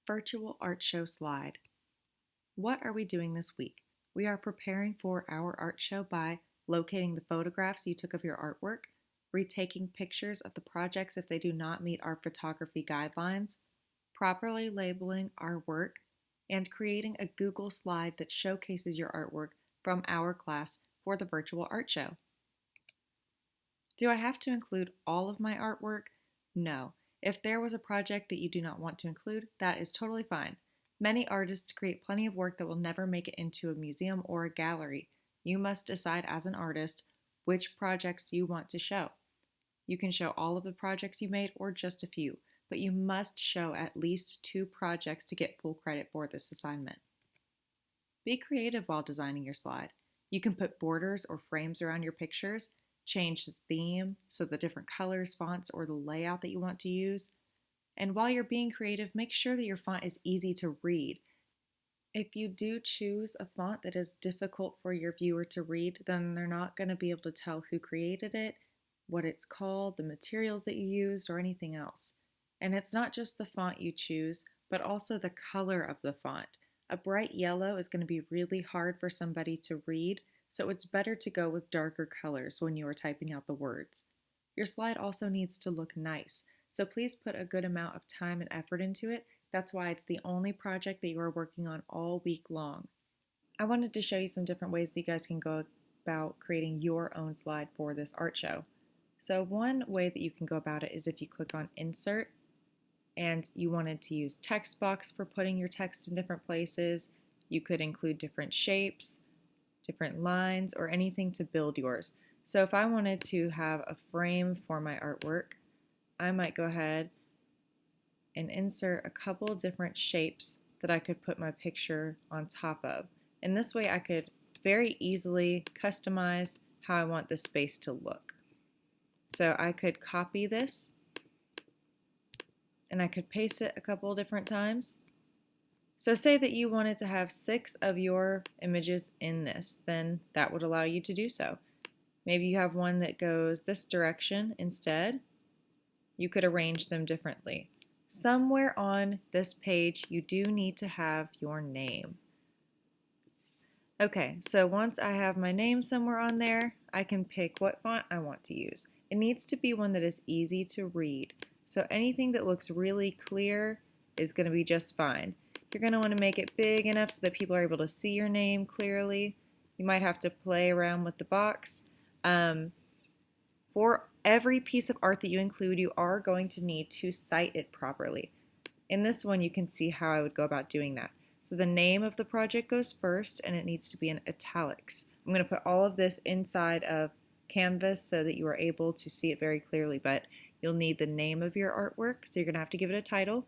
Virtual Art Show slide. What are we doing this week? We are preparing for our art show by locating the photographs you took of your artwork, retaking pictures of the projects if they do not meet our photography guidelines, properly labeling our work, and creating a Google slide that showcases your artwork from our class for the virtual art show. Do I have to include all of my artwork? No. If there was a project that you do not want to include, that is totally fine. Many artists create plenty of work that will never make it into a museum or a gallery. You must decide as an artist which projects you want to show. You can show all of the projects you made or just a few, but you must show at least 2 projects to get full credit for this assignment. Be creative while designing your slide. You can put borders or frames around your pictures, change the theme, so the different colors, fonts, or the layout that you want to use. And while you're being creative, make sure that your font is easy to read. If you do choose a font that is difficult for your viewer to read, then they're not going to be able to tell who created it, what it's called, the materials that you used, or anything else. And it's not just the font you choose, but also the color of the font. A bright yellow is going to be really hard for somebody to read, so it's better to go with darker colors when you are typing out the words. Your slide also needs to look nice, so please put a good amount of time and effort into it. That's why it's the only project that you are working on all week long. I wanted to show you some different ways that you guys can go about creating your own slide for this art show. So one way that you can go about it is if you click on Insert and you wanted to use text box for putting your text in different places. You could include different shapes, different lines, or anything to build yours. So if I wanted to have a frame for my artwork, I might go ahead and insert a couple different shapes that I could put my picture on top of. And this way I could very easily customize how I want the space to look. So I could copy this and I could paste it a couple different times. So say that you wanted to have 6 of your images in this, then that would allow you to do so. Maybe you have one that goes this direction instead. You could arrange them differently. Somewhere on this page you do need to have your name. Okay, so once I have my name somewhere on there, I can pick what font I want to use. It needs to be one that is easy to read. So anything that looks really clear is going to be just fine. You're going to want to make it big enough so that people are able to see your name clearly. You might have to play around with the box. For every piece of art that you include, you are going to need to cite it properly. In this one, you can see how I would go about doing that. So the name of the project goes first, and it needs to be in italics. I'm going to put all of this inside of Canvas so that you are able to see it very clearly, but you'll need the name of your artwork, so you're going to have to give it a title,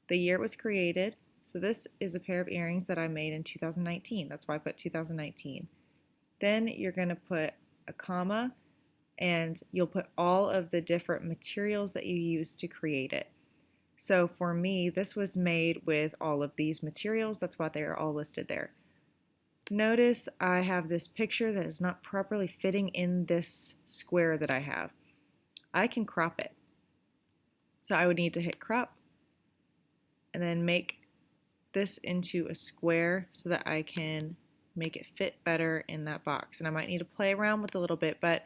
the year it was created. So this is a pair of earrings that I made in 2019. That's why I put 2019. Then you're going to put a comma, and you'll put all of the different materials that you used to create it. So for me, this was made with all of these materials. That's why they are all listed there. Notice I have this picture that is not properly fitting in this square that I have. I can crop it. So I would need to hit crop and then make this into a square so that I can make it fit better in that box. And I might need to play around with it a little bit, but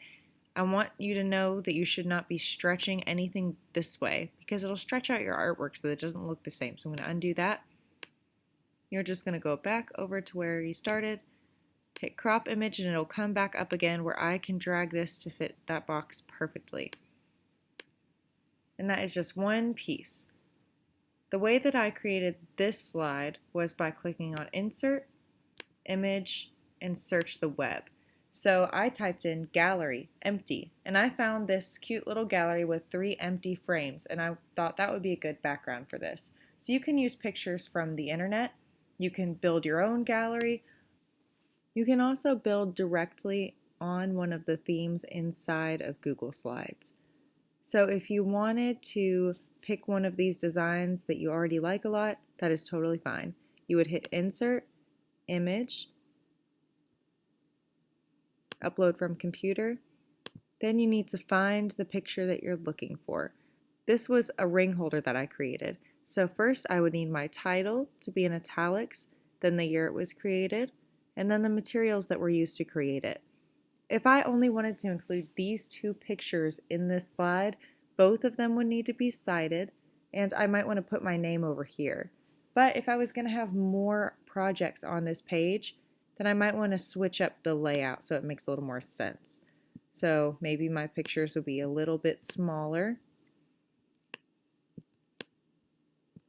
I want you to know that you should not be stretching anything this way because it'll stretch out your artwork so that it doesn't look the same. So I'm going to undo that. You're just going to go back over to where you started, hit crop image, and it'll come back up again where I can drag this to fit that box perfectly. And that is just one piece. The way that I created this slide was by clicking on Insert, Image, and search the web. So I typed in gallery, empty, and I found this cute little gallery with 3 empty frames, and I thought that would be a good background for this. So you can use pictures from the internet, you can build your own gallery, you can also build directly on one of the themes inside of Google Slides. So if you wanted to pick one of these designs that you already like a lot, that is totally fine. You would hit Insert, Image, Upload from Computer. Then you need to find the picture that you're looking for. This was a ring holder that I created. So first I would need my title to be in italics, then the year it was created, and then the materials that were used to create it. If I only wanted to include these two pictures in this slide, both of them would need to be cited, and I might want to put my name over here. But if I was going to have more projects on this page, then I might want to switch up the layout so it makes a little more sense. So maybe my pictures will be a little bit smaller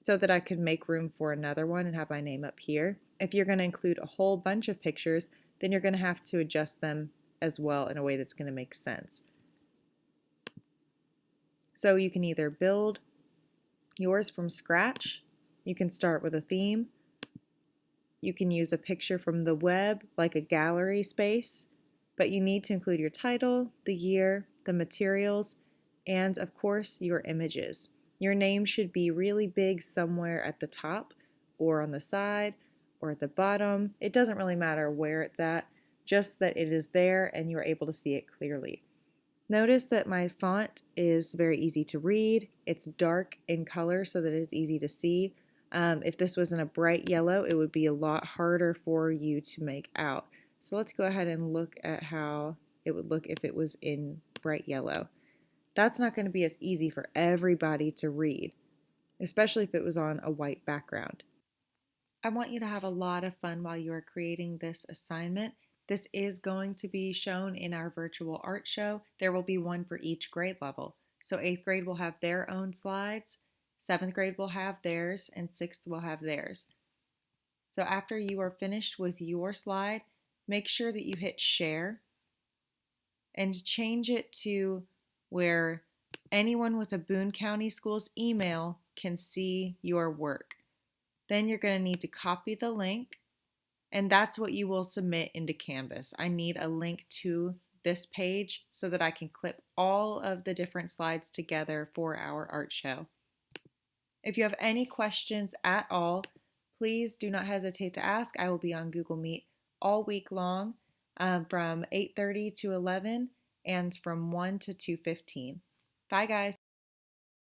so that I could make room for another one and have my name up here. If you're going to include a whole bunch of pictures, then you're going to have to adjust them as well in a way that's going to make sense. So you can either build yours from scratch, you can start with a theme, you can use a picture from the web like a gallery space, but you need to include your title, the year, the materials, and of course your images. Your name should be really big somewhere at the top or on the side or at the bottom. It doesn't really matter where it's at, just that it is there and you're able to see it clearly. Notice that my font is very easy to read. It's dark in color so that it's easy to see. If this was in a bright yellow, it would be a lot harder for you to make out. So let's go ahead and look at how it would look if it was in bright yellow. That's not going to be as easy for everybody to read, especially if it was on a white background. I want you to have a lot of fun while you are creating this assignment. This is going to be shown in our virtual art show. There will be one for each grade level. So 8th grade will have their own slides, 7th grade will have theirs, and 6th will have theirs. So after you are finished with your slide, make sure that you hit share and change it to where anyone with a Boone County Schools email can see your work. Then you're going to need to copy the link, and that's what you will submit into Canvas. I need a link to this page so that I can clip all of the different slides together for our art show. If you have any questions at all, please do not hesitate to ask. I will be on Google Meet all week long from 8:30 to 11 and from 1 to 2:15. Bye, guys.